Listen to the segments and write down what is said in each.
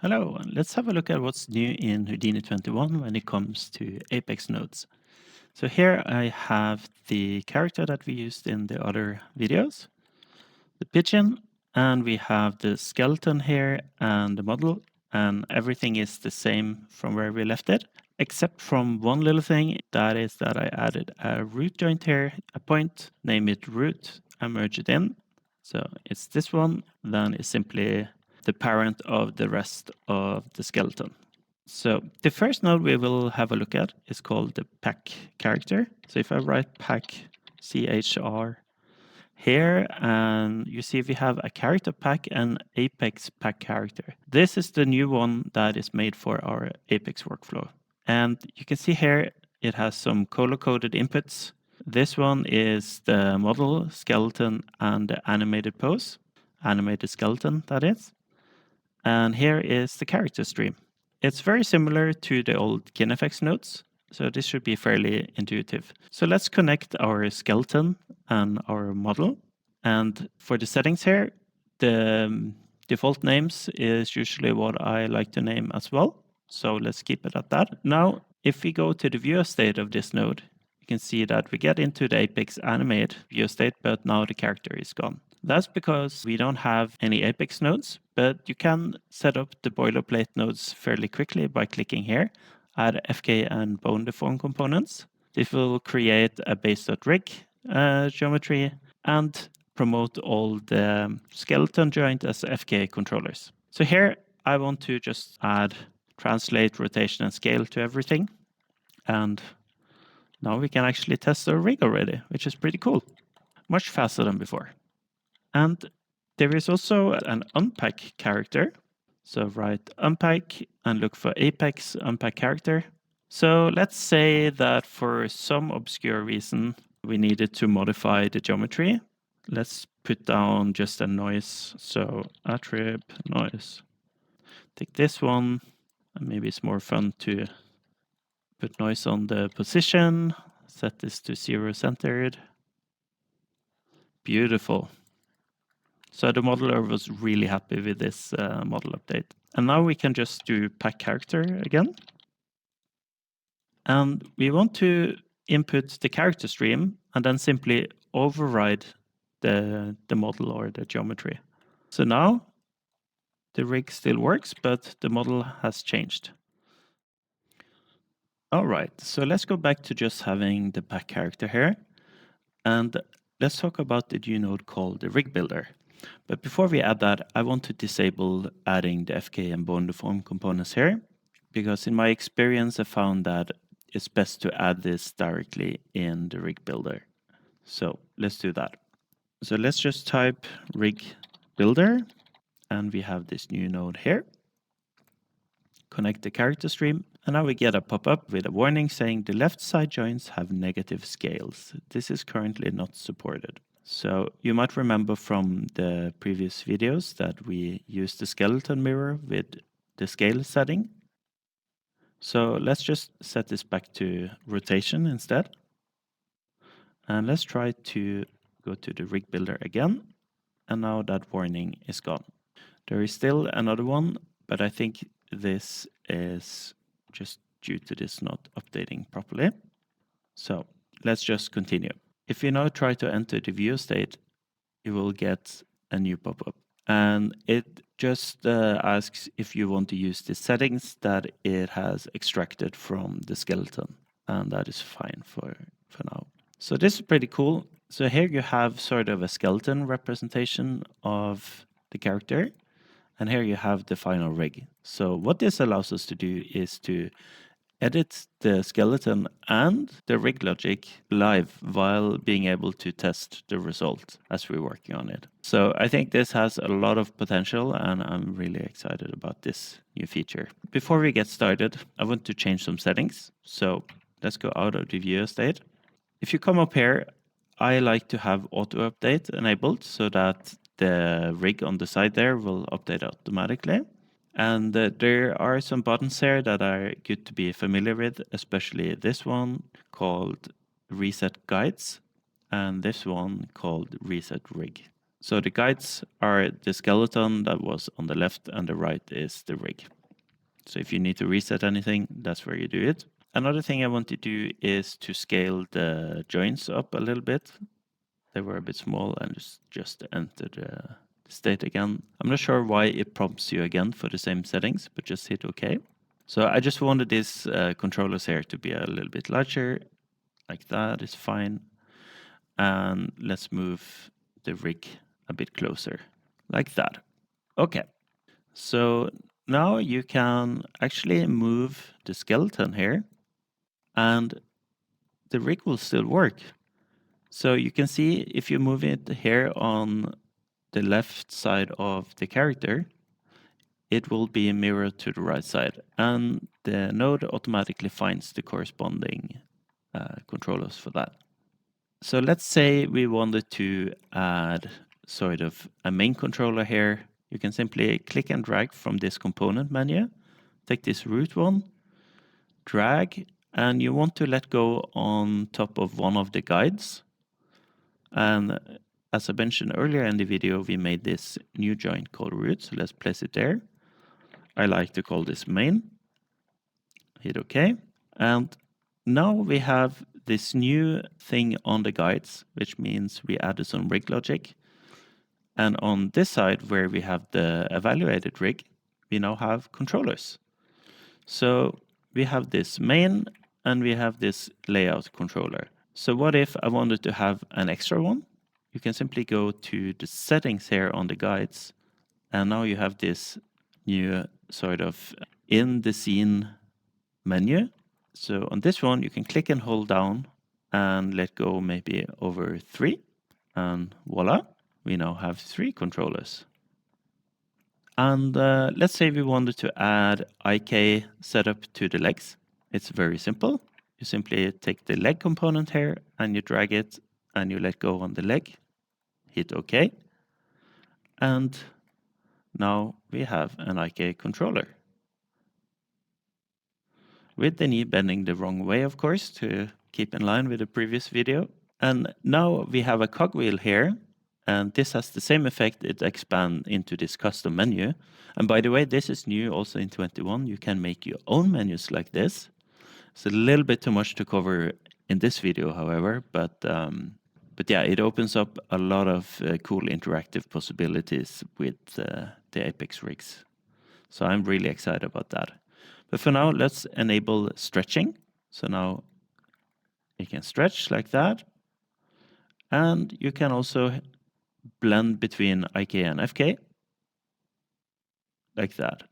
Hello, and let's have a look at what's new in Houdini 21 when it comes to Apex nodes. So here I have the character that we used in the other videos, the pigeon, and we have the skeleton here and the model, and everything is the same from where we left it, except from one little thing, that is that I added a root joint here, a point, name it root, and merge it in. So it's this one, then it's simply the parent of the rest of the skeleton. So the first node we will have a look at is called the pack character. So if I write pack CHR here, and you see we have a character pack and Apex pack character. This is the new one that is made for our Apex workflow. And you can see here it has some color-coded inputs. This one is the model, skeleton, and the animated pose. Animated skeleton, that is. And here is the character stream. It's very similar to the old KineFX nodes, so this should be fairly intuitive. So let's connect our skeleton and our model. And for the settings here, the default names is usually what I like to name as well. So let's keep it at that. Now, if we go to the viewer state of this node, you can see that we get into the Apex animate viewer state, but now the character is gone. That's because we don't have any Apex nodes, but you can set up the boilerplate nodes fairly quickly by clicking here, add FK and bone deform components. This will create a base.rig geometry and promote all the skeleton joint as FK controllers. So here I want to just add translate, rotation, and scale to everything. And now we can actually test our rig already, which is pretty cool. Much faster than before. And there is also an unpack character. So write unpack and look for Apex unpack character. So let's say that for some obscure reason, we needed to modify the geometry. Let's put down just a noise. So attrib noise. Take this one, and maybe it's more fun to put noise on the position. Set this to 0 centered. Beautiful. So the modeler was really happy with this model update. And now we can just do pack character again. And we want to input the character stream and then simply override the model or the geometry. So now the rig still works, but the model has changed. All right, so let's go back to just having the pack character here. And let's talk about the new node called the rig builder. But before we add that, I want to disable adding the FK and bone deform components here, because in my experience, I found that it's best to add this directly in the rig builder. So let's do that. So let's just type rig builder, and we have this new node here. Connect the character stream, and now we get a pop-up with a warning saying the left side joints have negative scales. This is currently not supported. So you might remember from the previous videos that we used the skeleton mirror with the scale setting. So let's just set this back to rotation instead. And let's try to go to the rig builder again. And now that warning is gone. There is still another one, but I think this is just due to this not updating properly. So let's just continue. If you now try to enter the view state, you will get a new pop-up. And it just asks if you want to use the settings that it has extracted from the skeleton. And that is fine for now. So this is pretty cool. So here you have sort of a skeleton representation of the character. And here you have the final rig. So what this allows us to do is to edit the skeleton and the rig logic live while being able to test the result as we're working on it. So I think this has a lot of potential, and I'm really excited about this new feature. Before we get started, I want to change some settings. So let's go out of the viewer state. If you come up here, I like to have auto update enabled so that the rig on the side there will update automatically. And there are some buttons here that are good to be familiar with, especially this one called Reset Guides and this one called Reset Rig. So the guides are the skeleton that was on the left, and the right is the rig. So if you need to reset anything, that's where you do it. Another thing I want to do is to scale the joints up a little bit. They were a bit small, and just entered the state again. I'm not sure why it prompts you again for the same settings, but just hit OK. So I just wanted these controllers here to be a little bit larger, like that is fine. And let's move the rig a bit closer, like that. Okay, so now you can actually move the skeleton here, and the rig will still work. So you can see if you move it here on the left side of the character, it will be mirrored to the right side, and the node automatically finds the corresponding controllers for that. So let's say we wanted to add sort of a main controller here. You can simply click and drag from this component menu, take this root one, drag, and you want to let go on top of one of the guides. And as I mentioned earlier in the video, we made this new joint called root, so let's place it there. I like to call this main. Hit OK. And now we have this new thing on the guides, which means we added some rig logic. And on this side, where we have the evaluated rig, we now have controllers. So we have this main, and we have this layout controller. So what if I wanted to have an extra one? You can simply go to the settings here on the guides, and now you have this new sort of in the scene menu. So on this one, you can click and hold down and let go maybe over 3, and voila, we now have 3 controllers. And let's say we wanted to add IK setup to the legs. It's very simple. You simply take the leg component here and you drag it and you let go on the leg, hit OK. And now we have an IK controller. With the knee bending the wrong way, of course, to keep in line with the previous video. And now we have a cogwheel here, and this has the same effect. It expands into this custom menu. And by the way, this is new also in 21. You can make your own menus like this. It's a little bit too much to cover in this video, however, but yeah, it opens up a lot of cool interactive possibilities with the Apex rigs. So I'm really excited about that. But for now, let's enable stretching. So now you can stretch like that. And you can also blend between IK and FK, like that.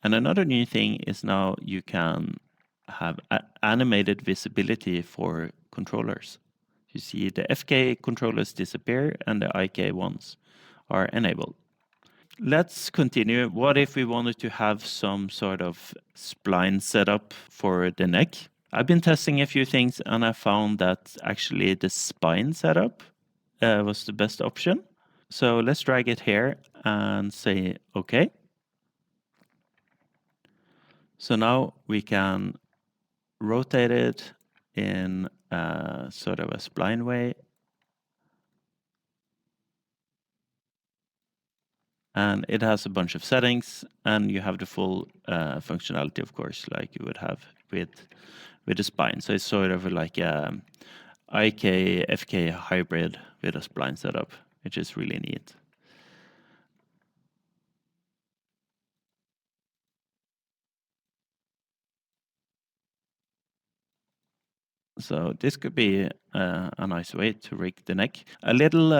And another new thing is now you can have animated visibility for controllers. You see the FK controllers disappear and the IK ones are enabled. Let's continue. What if we wanted to have some sort of spline setup for the neck? I've been testing a few things and I found that actually the spine setup was the best option. So let's drag it here and say OK. So now we can rotate it in sort of a spline way. And it has a bunch of settings, and you have the full functionality, of course, like you would have with the spine. So it's sort of like a IK FK hybrid with a spline setup, which is really neat. So this could be a nice way to rig the neck. A little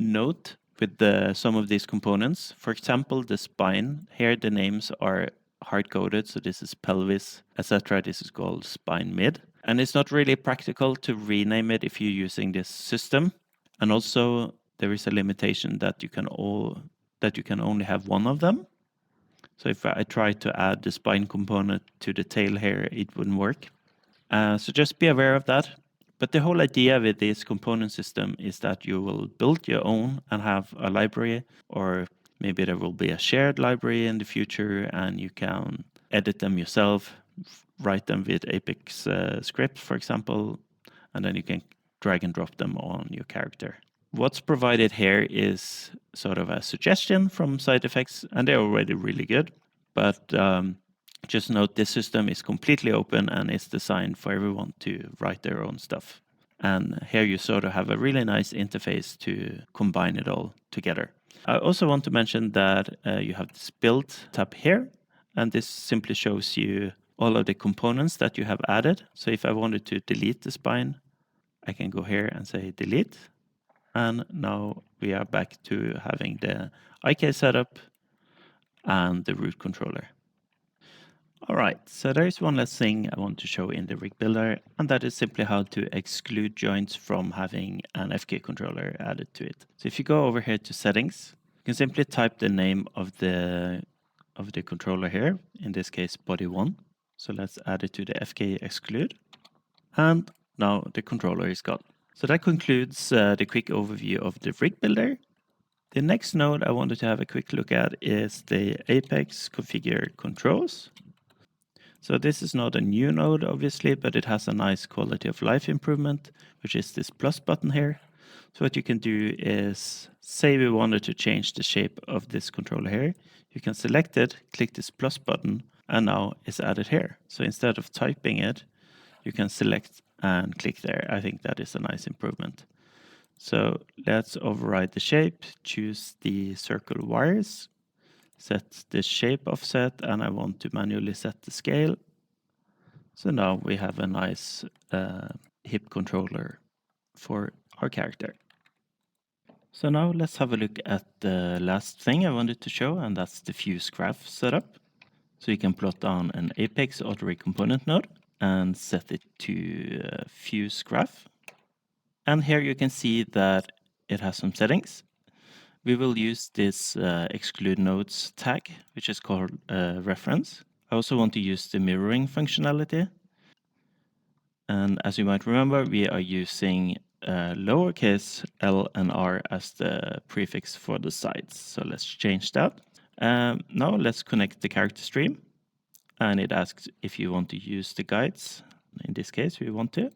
note with some of these components. For example, the spine. Here the names are hard-coded, so this is pelvis, etc. This is called spine mid. And it's not really practical to rename it if you're using this system. And also there is a limitation that you can only have one of them. So if I try to add the spine component to the tail here, it wouldn't work. So just be aware of that. But the whole idea with this component system is that you will build your own and have a library, or maybe there will be a shared library in the future and you can edit them yourself, write them with Apex scripts, for example, and then you can drag and drop them on your character. What's provided here is sort of a suggestion from side effects, and they're already really good. But just note this system is completely open and is designed for everyone to write their own stuff. And here you sort of have a really nice interface to combine it all together. I also want to mention that you have this build tab here, and this simply shows you all of the components that you have added. So if I wanted to delete the spine, I can go here and say delete. And now we are back to having the IK setup and the root controller. All right, so there is one last thing I want to show in the rig builder, and that is simply how to exclude joints from having an FK controller added to it. So if you go over here to settings, you can simply type the name of the controller here, in this case body 1. So let's add it to the FK exclude, and now the controller is gone. So that concludes the quick overview of the rig builder. The next node I wanted to have a quick look at is the Apex configure controls. So this is not a new node, obviously, but it has a nice quality of life improvement, which is this plus button here. So what you can do is, say we wanted to change the shape of this controller here, you can select it, click this plus button, and now it's added here. So instead of typing it, you can select and click there. I think that is a nice improvement. So let's override the shape, choose the circle wires, set the shape offset, and I want to manually set the scale. So now we have a nice hip controller for our character. So now let's have a look at the last thing I wanted to show, and that's the fuse graph setup. So you can plot down an Apex auto-rig component node and set it to fuse graph. And here you can see that it has some settings. We will use this exclude nodes tag, which is called reference. I also want to use the mirroring functionality. And as you might remember, we are using lowercase l and r as the prefix for the sides. So let's change that. Now let's connect the character stream. And it asks if you want to use the guides. In this case, we want to.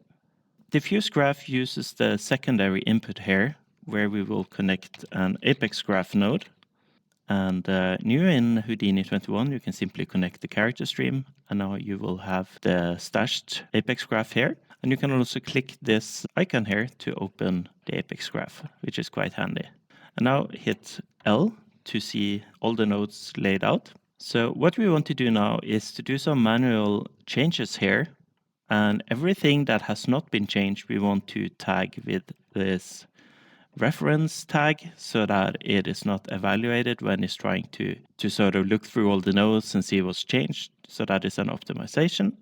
The fuse graph uses the secondary input here, where we will connect an Apex graph node. And new in Houdini 21, you can simply connect the character stream, and now you will have the stashed Apex graph here. And you can also click this icon here to open the Apex graph, which is quite handy. And now hit L to see all the nodes laid out. So what we want to do now is to do some manual changes here. And everything that has not been changed, we want to tag with this reference tag so that it is not evaluated when it's trying to sort of look through all the nodes and see what's changed. So that is an optimization.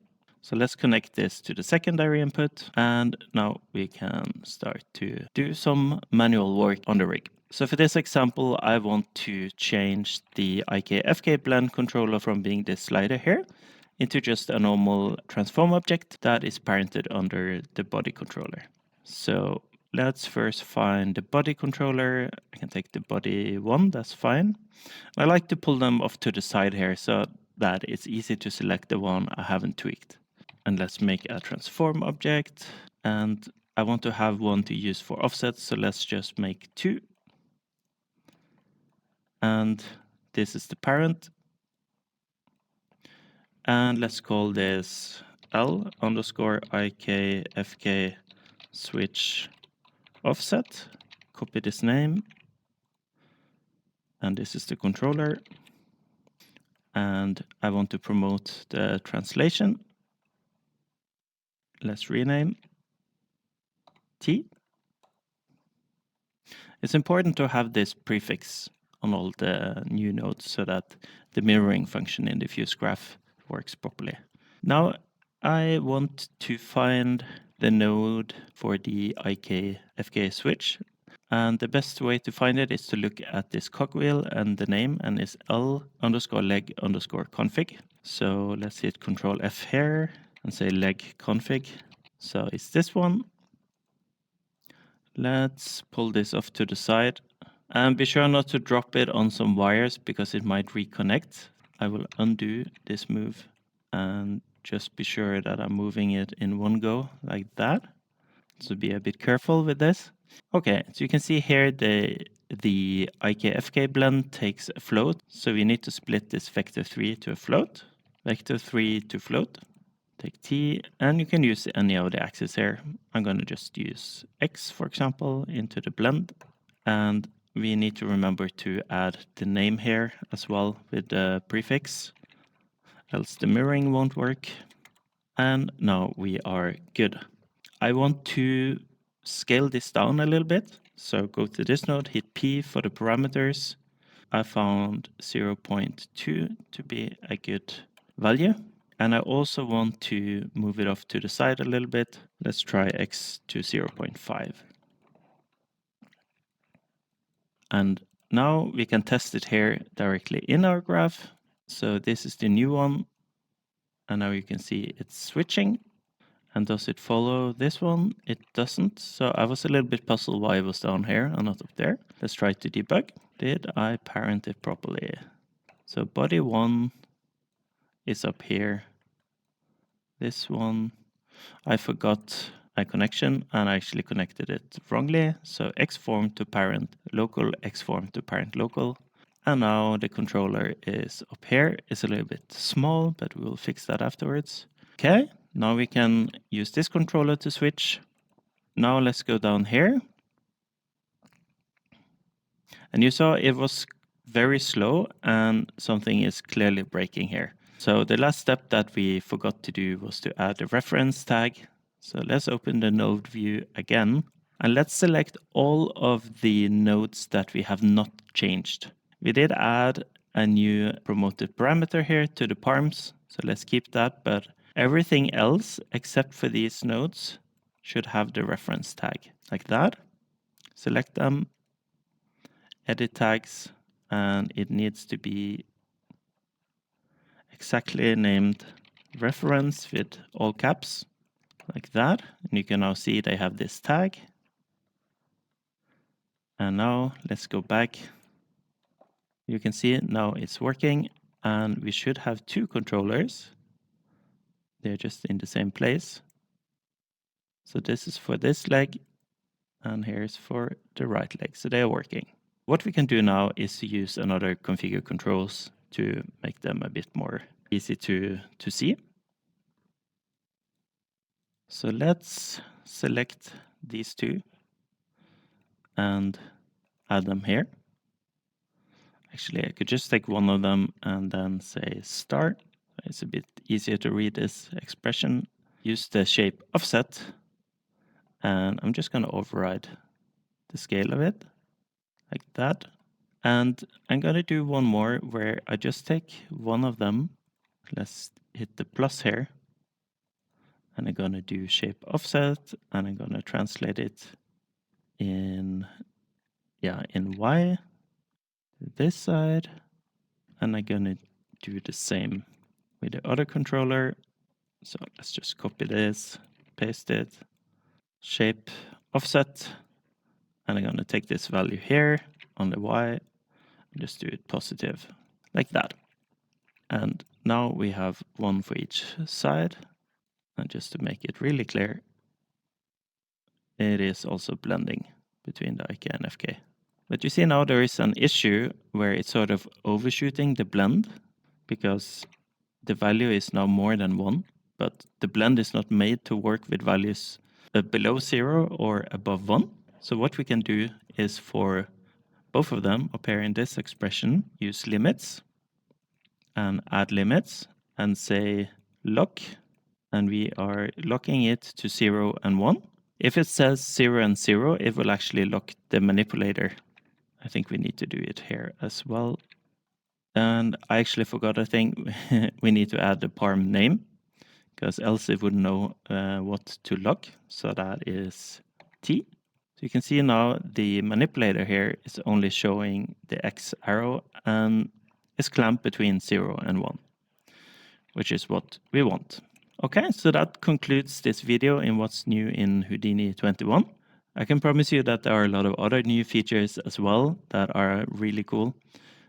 So let's connect this to the secondary input, and now we can start to do some manual work on the rig. So for this example, I want to change the IK-FK blend controller from being this slider here into just a normal transform object that is parented under the body controller. So let's first find the body controller. I can take the body one, that's fine. I like to pull them off to the side here so that it's easy to select the one I haven't tweaked. And let's make a transform object. And I want to have one to use for offsets, so let's just make 2. And this is the parent. And let's call this L underscore IK FK switch offset. Copy this name. And this is the controller. And I want to promote the translation. Let's rename T. It's important to have this prefix on all the new nodes so that the mirroring function in the fuse graph works properly. Now I want to find the node for the IK-FK switch. And the best way to find it is to look at this cogwheel, and the name and is L underscore leg underscore config. So let's hit Control F here and say leg config. So it's this one. Let's pull this off to the side and be sure not to drop it on some wires because it might reconnect. I will undo this move and just be sure that I'm moving it in one go like that. So be a bit careful with this. Okay, so you can see here the IK-FK blend takes a float, so we need to split this vector 3 to a float. Vector 3 to float, take t, and you can use any of the axes here. I'm going to just use x, for example, into the blend, and we need to remember to add the name here as well with the prefix, else the mirroring won't work. And now we are good. I want to scale this down a little bit. So go to this node, hit P for the parameters. I found 0.2 to be a good value. And I also want to move it off to the side a little bit. Let's try X to 0.5. And now we can test it here directly in our graph. So this is the new one. And now you can see it's switching. And does it follow this one? It doesn't. So I was a little bit puzzled why it was down here and not up there. Let's try to debug. Did I parent it properly? So body 1 is up here. This one, I forgot a connection and I actually connected it wrongly. So xform to parent local, xform to parent local. And now the controller is up here. It's a little bit small, but we'll fix that afterwards. Okay, now we can use this controller to switch. Now let's go down here. And you saw it was very slow and something is clearly breaking here. So the last step that we forgot to do was to add a reference tag. So let's open the node view again. And let's select all of the nodes that we have not changed. We did add a new promoted parameter here to the params. So let's keep that, but everything else except for these nodes should have the reference tag like that. Select them, edit tags, and it needs to be exactly named reference with all caps like that. And you can now see they have this tag. And now let's go back. You can see it now it's working and we should have two controllers. They're just in the same place. So this is for this leg and here's for the right leg. So they are working. What we can do now is to use another configure controls to make them a bit more easy to see. So let's select these two and add them here. Actually, I could just take one of them and then say start. It's a bit easier to read this expression. Use the shape offset, and I'm just going to override the scale of it like that. And I'm going to do one more where I just take one of them. Let's hit the plus here. And I'm going to do shape offset, and I'm going to translate it in Y, this side. And I'm going to do the same with the other controller. So let's just copy this, paste it, shape offset, and I'm going to take this value here on the Y and just do it positive like that. And now we have one for each side. And just to make it really clear, it is also blending between the IK and FK. But you see now there is an issue where it's sort of overshooting the blend because the value is now more than 1, but the blend is not made to work with values below 0 or above 1. So what we can do is for both of them up here in this expression, use limits and add limits and say lock, and we are locking it to 0 and 1. If it says 0 and 0, it will actually lock the manipulator. I think we need to do it here as well. And I actually forgot a thing. We need to add the param name, because else it wouldn't know what to lock. So that is T. So you can see now the manipulator here is only showing the X arrow and is clamped between 0 and 1, which is what we want. Okay, so that concludes this video in what's new in Houdini 21. I can promise you that there are a lot of other new features as well that are really cool.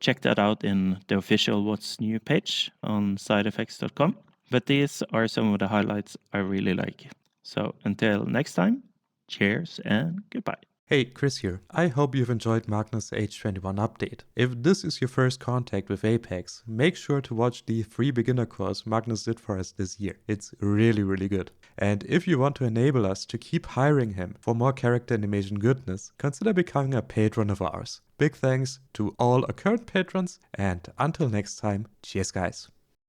Check that out in the official What's New page on sideeffects.com. But these are some of the highlights I really like. So until next time, cheers and goodbye. Hey, Chris here. I hope you've enjoyed Magnus' H21 update. If this is your first contact with Apex, make sure to watch the free beginner course Magnus did for us this year. It's really good. And if you want to enable us to keep hiring him for more character animation goodness, consider becoming a patron of ours. Big thanks to all our current patrons, and until next time, cheers guys.